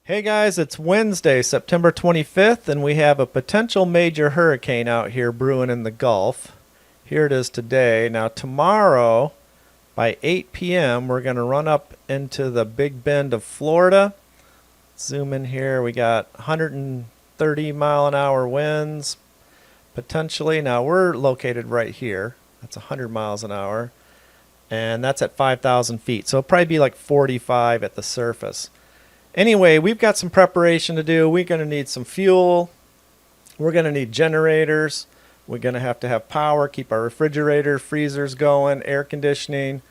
Hey guys, it's Wednesday, September 25th, and we have a potential major hurricane out here brewing in the Gulf. Here it is today. Now, tomorrow by 8 p.m., we're going to run up into the Big Bend of Florida. Zoom in here. We got 130 mile an hour winds potentially. Now, we're located right here. That's 100 miles an hour, and that's at 5,000 feet. So it'll probably be like 45 at the surface. Anyway, we've got some preparation to do. We're going to need some fuel. We're going to need generators. We're going to have power, keep our refrigerator, freezers going, air conditioning.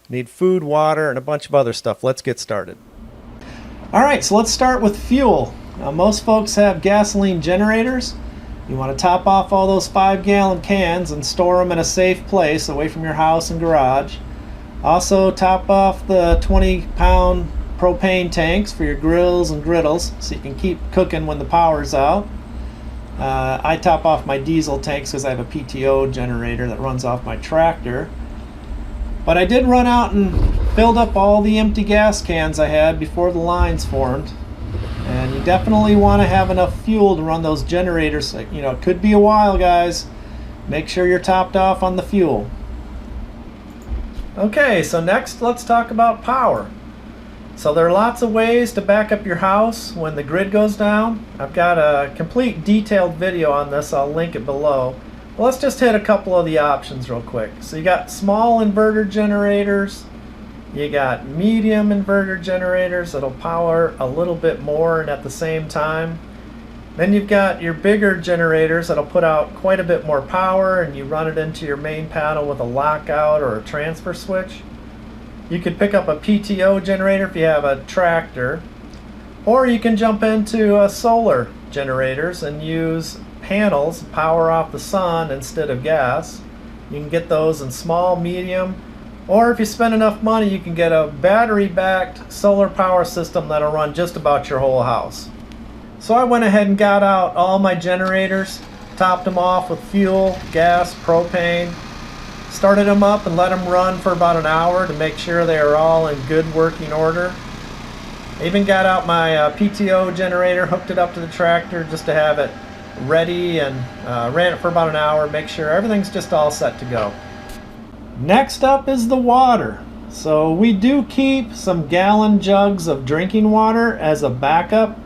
Need food, water, and a bunch of other stuff. Let's get started. All right, so let's start with fuel. Now, most folks have gasoline generators. You want to top off all those 5-gallon cans and store them in a safe place away from your house and garage. Also, top off the 20-pound propane tanks for your grills and griddles so you can keep cooking when the power's out. I top off my diesel tanks because I have a PTO generator that runs off my tractor. But I did run out and filled up all the empty gas cans I had before the lines formed. And you definitely want to have enough fuel to run those generators. You know, it could be a while, guys. Make sure you're topped off on the fuel. Okay, so next let's talk about power. So there are lots of ways to back up your house when the grid goes down. I've got a complete detailed video on this. I'll link it below. But let's just hit a couple of the options real quick. So you got small inverter generators. You got medium inverter generators that'll power a little bit more and at the same time. Then you've got your bigger generators that'll put out quite a bit more power, and you run it into your main panel with a lockout or a transfer switch. You could pick up a PTO generator if you have a tractor, or you can jump into solar generators and use panels, power off the sun instead of gas. You can get those in small, medium, or if you spend enough money, you can get a battery-backed solar power system that'll run just about your whole house. So I went ahead and got out all my generators, topped them off with fuel, gas, propane, started them up and let them run for about an hour to make sure they are all in good working order. I even got out my PTO generator, hooked it up to the tractor just to have it ready, and ran it for about an hour, make sure everything's just all set to go. Next up is the water. So we do keep some gallon jugs of drinking water as a backup,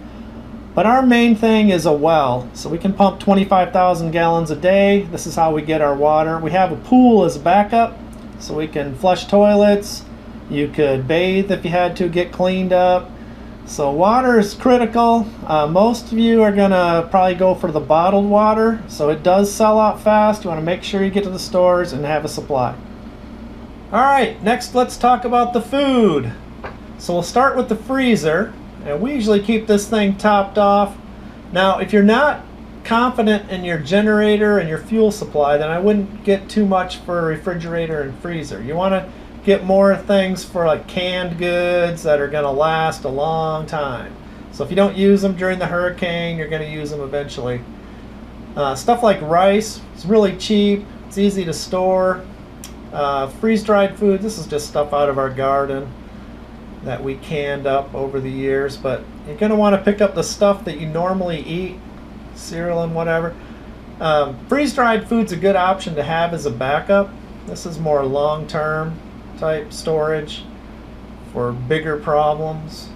but our main thing is a well. So we can pump 25,000 gallons a day. This is how we get our water. We have a pool as a backup, so we can flush toilets. You could bathe if you had to, get cleaned up. So water is critical. Most of you are gonna probably go for the bottled water. So it does sell out fast. You wanna make sure you get to the stores and have a supply. All right, next let's talk about the food. So we'll start with the freezer. And we usually keep this thing topped off. Now, if you're not confident in your generator and your fuel supply, then I wouldn't get too much for a refrigerator and freezer. You want to get more things for like canned goods that are going to last a long time. So if you don't use them during the hurricane, you're going to use them eventually. Stuff like rice, it's really cheap. It's easy to store. Freeze-dried food, this is just stuff out of our garden that we canned up over the years, but you're going to want to pick up the stuff that you normally eat, cereal and whatever. Freeze-dried food's a good option to have as a backup. This is more long-term type storage for bigger problems.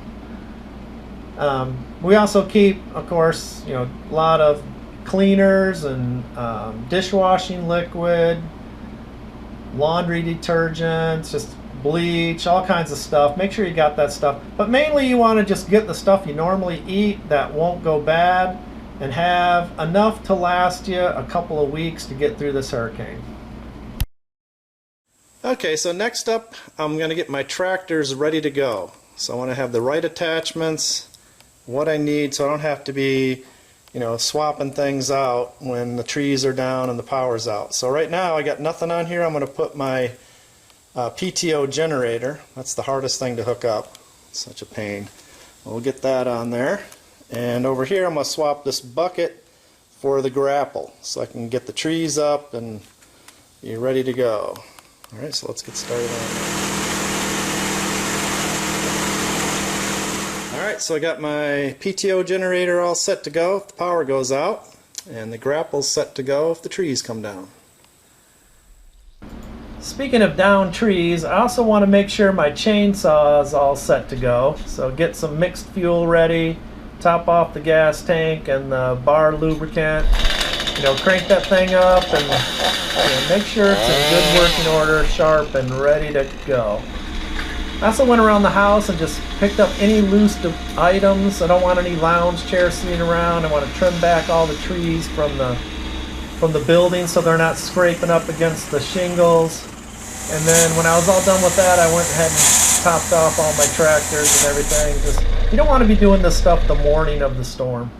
We also keep, of course, a lot of cleaners and dishwashing liquid, laundry detergents, just bleach, all kinds of stuff. Make sure you got that stuff. But mainly you want to just get the stuff you normally eat that won't go bad and have enough to last you a couple of weeks to get through this hurricane. Okay, so next up I'm going to get my tractors ready to go. So I want to have the right attachments, what I need, so I don't have to be swapping things out when the trees are down and the power's out. So right now I got nothing on here. I'm going to put my PTO generator. That's the hardest thing to hook up. It's such a pain. We'll get that on there. And over here I'm going to swap this bucket for the grapple so I can get the trees up and be ready to go. Alright, so let's get started on that. Alright, so I got my PTO generator all set to go if the power goes out, and the grapple's set to go if the trees come down. Speaking of down trees, I also want to make sure my chainsaw is all set to go. So get some mixed fuel ready, top off the gas tank and the bar lubricant. Crank that thing up and make sure it's in good working order, sharp and ready to go. I also went around the house and just picked up any loose items. I don't want any lounge chairs sitting around. I want to trim back all the trees from the building so they're not scraping up against the shingles. And then when I was all done with that, I went ahead and topped off all my tractors and everything. You don't want to be doing this stuff the morning of the storm.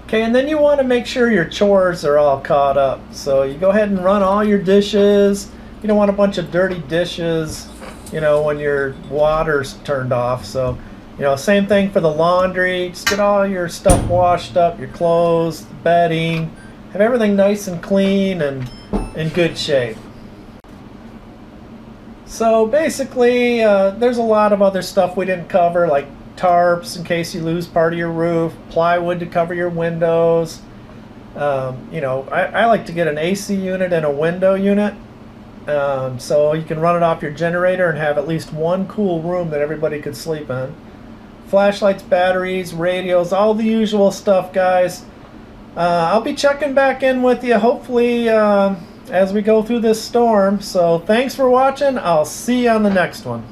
Okay, and then you want to make sure your chores are all caught up. So you go ahead and run all your dishes. You don't want a bunch of dirty dishes, when your water's turned off. So, same thing for the laundry. Just get all your stuff washed up, your clothes, bedding. Have everything nice and clean and in good shape. So basically, there's a lot of other stuff we didn't cover, like tarps in case you lose part of your roof, plywood to cover your windows. I like to get an AC unit and a window unit. So you can run it off your generator and have at least one cool room that everybody could sleep in. Flashlights, batteries, radios, all the usual stuff, guys. I'll be checking back in with you hopefully as we go through this storm. So thanks for watching. I'll see you on the next one.